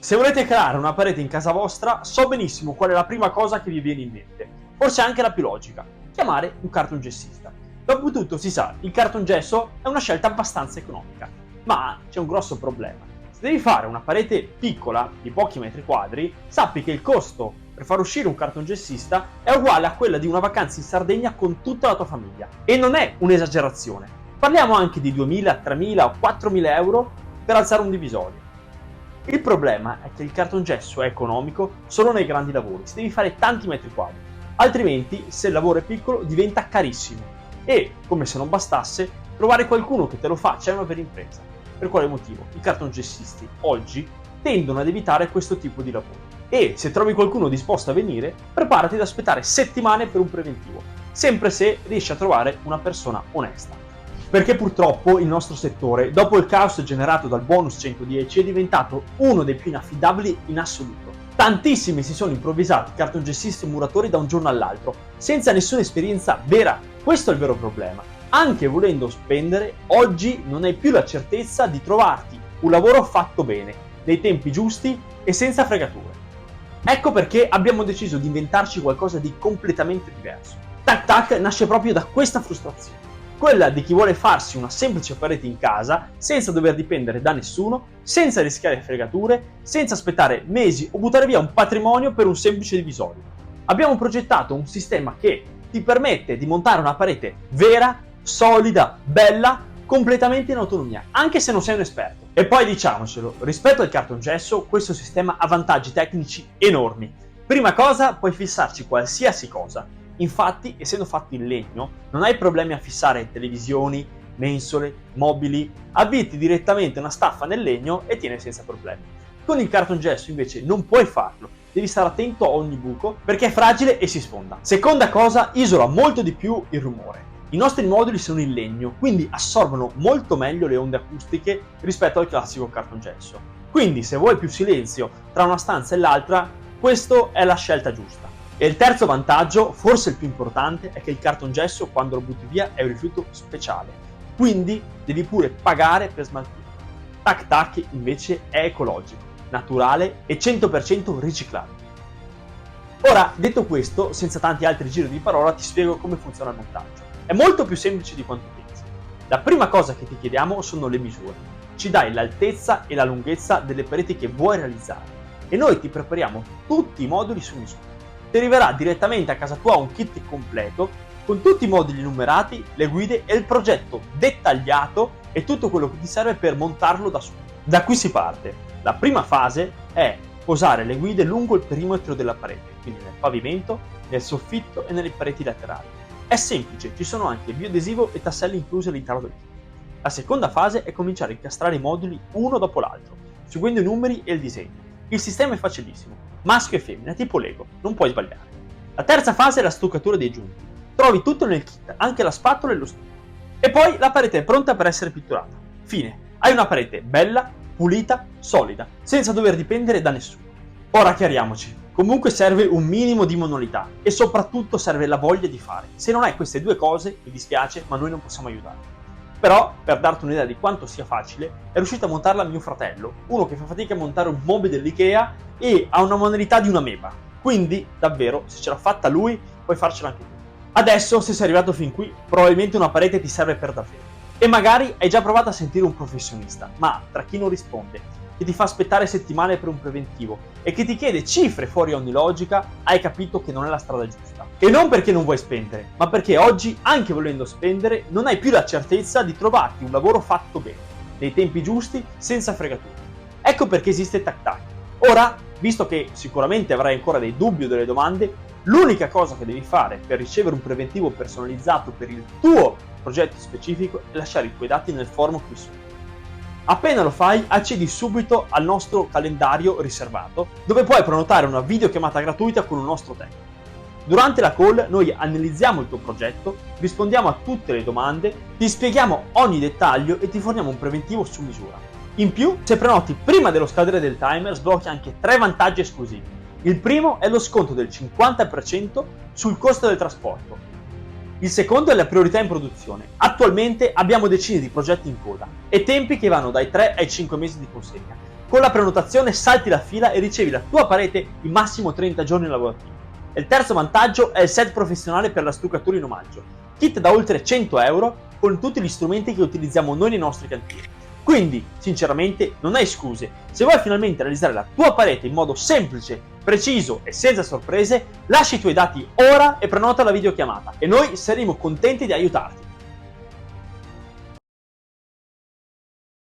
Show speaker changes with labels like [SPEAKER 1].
[SPEAKER 1] Se volete creare una parete in casa vostra, so benissimo qual è la prima cosa che vi viene in mente, forse anche la più logica: chiamare un cartongessista. Dopotutto si sa, il cartongesso è una scelta abbastanza economica, ma c'è un grosso problema. Se devi fare una parete piccola, di pochi metri quadri, sappi che il costo per far uscire un cartongessista è uguale a quella di una vacanza in Sardegna con tutta la tua famiglia. E non è un'esagerazione. Parliamo anche di 2.000, 3.000 o 4.000 euro per alzare un divisorio. Il problema è che il cartongesso è economico solo nei grandi lavori, se devi fare tanti metri quadri, altrimenti se il lavoro è piccolo diventa carissimo e, come se non bastasse, trovare qualcuno che te lo faccia è una vera impresa. Per quale motivo? I cartongessisti oggi tendono ad evitare questo tipo di lavoro e se trovi qualcuno disposto a venire, preparati ad aspettare settimane per un preventivo, sempre se riesci a trovare una persona onesta. Perché purtroppo il nostro settore, dopo il caos generato dal bonus 110, è diventato uno dei più inaffidabili in assoluto. Tantissimi si sono improvvisati cartongessisti e muratori da un giorno all'altro, senza nessuna esperienza vera. Questo è il vero problema. Anche volendo spendere, oggi non hai più la certezza di trovarti un lavoro fatto bene, nei tempi giusti e senza fregature. Ecco perché abbiamo deciso di inventarci qualcosa di completamente diverso. Tac Tac nasce proprio da questa frustrazione. Quella di chi vuole farsi una semplice parete in casa senza dover dipendere da nessuno, senza rischiare fregature, senza aspettare mesi o buttare via un patrimonio per un semplice divisorio. Abbiamo progettato un sistema che ti permette di montare una parete vera, solida, bella, completamente in autonomia, anche se non sei un esperto. E poi diciamocelo, rispetto al cartongesso, questo sistema ha vantaggi tecnici enormi. Prima cosa, puoi fissarci qualsiasi cosa. Infatti, essendo fatto in legno, non hai problemi a fissare televisioni, mensole, mobili, avviti direttamente una staffa nel legno e tiene senza problemi. Con il cartongesso invece non puoi farlo, devi stare attento a ogni buco perché è fragile e si sfonda. Seconda cosa, isola molto di più il rumore. I nostri moduli sono in legno, quindi assorbono molto meglio le onde acustiche rispetto al classico cartongesso. Quindi se vuoi più silenzio tra una stanza e l'altra, questa è la scelta giusta. E il terzo vantaggio, forse il più importante, è che il cartongesso quando lo butti via è un rifiuto speciale, quindi devi pure pagare per smaltirlo. Tac Tac invece è ecologico, naturale e 100% riciclabile. Ora, detto questo, senza tanti altri giri di parola, ti spiego come funziona il montaggio. È molto più semplice di quanto pensi. La prima cosa che ti chiediamo sono le misure. Ci dai l'altezza e la lunghezza delle pareti che vuoi realizzare e noi ti prepariamo tutti i moduli su misura. Ti arriverà direttamente a casa tua un kit completo con tutti i moduli numerati, le guide e il progetto dettagliato e tutto quello che ti serve per montarlo da solo. Da qui si parte. La prima fase è posare le guide lungo il perimetro della parete, quindi nel pavimento, nel soffitto e nelle pareti laterali. È semplice, ci sono anche bioadesivo e tasselli inclusi all'interno del kit. La seconda fase è cominciare a incastrare i moduli uno dopo l'altro, seguendo i numeri e il disegno. Il sistema è facilissimo, maschio e femmina, tipo Lego, non puoi sbagliare. La terza fase è la stuccatura dei giunti. Trovi tutto nel kit, anche la spatola e lo stucco. E poi la parete è pronta per essere pitturata. Fine, hai una parete bella, pulita, solida, senza dover dipendere da nessuno. Ora chiariamoci, comunque serve un minimo di manualità e soprattutto serve la voglia di fare. Se non hai queste due cose, mi dispiace, ma noi non possiamo aiutarti. Però, per darti un'idea di quanto sia facile, è riuscito a montarla mio fratello, uno che fa fatica a montare un mobile dell'Ikea e ha una manualità di una meba. Quindi, davvero, se ce l'ha fatta lui, puoi farcela anche tu. Adesso, se sei arrivato fin qui, probabilmente una parete ti serve per davvero. E magari hai già provato a sentire un professionista, ma tra chi non risponde, che ti fa aspettare settimane per un preventivo e che ti chiede cifre fuori ogni logica, hai capito che non è la strada giusta. E non perché non vuoi spendere, ma perché oggi, anche volendo spendere, non hai più la certezza di trovarti un lavoro fatto bene, nei tempi giusti, senza fregature. Ecco perché esiste Tac Tac. Ora, visto che sicuramente avrai ancora dei dubbi o delle domande, l'unica cosa che devi fare per ricevere un preventivo personalizzato per il tuo progetto specifico è lasciare i tuoi dati nel forum qui sotto. Appena lo fai, accedi subito al nostro calendario riservato, dove puoi prenotare una videochiamata gratuita con un nostro tecnico. Durante la call noi analizziamo il tuo progetto, rispondiamo a tutte le domande, ti spieghiamo ogni dettaglio e ti forniamo un preventivo su misura. In più, se prenoti prima dello scadere del timer, sblocchi anche 3 vantaggi esclusivi. Il primo è lo sconto del 50% sul costo del trasporto. Il secondo è la priorità in produzione. Attualmente abbiamo decine di progetti in coda e tempi che vanno dai 3 ai 5 mesi di consegna. Con la prenotazione salti la fila e ricevi la tua parete in massimo 30 giorni lavorativi. E il terzo vantaggio è il set professionale per la stuccatura in omaggio, kit da oltre 100 euro con tutti gli strumenti che utilizziamo noi nei nostri cantieri. Quindi, sinceramente, non hai scuse. Se vuoi finalmente realizzare la tua parete in modo semplice, preciso e senza sorprese, lascia i tuoi dati ora e prenota la videochiamata e noi saremo contenti di aiutarti.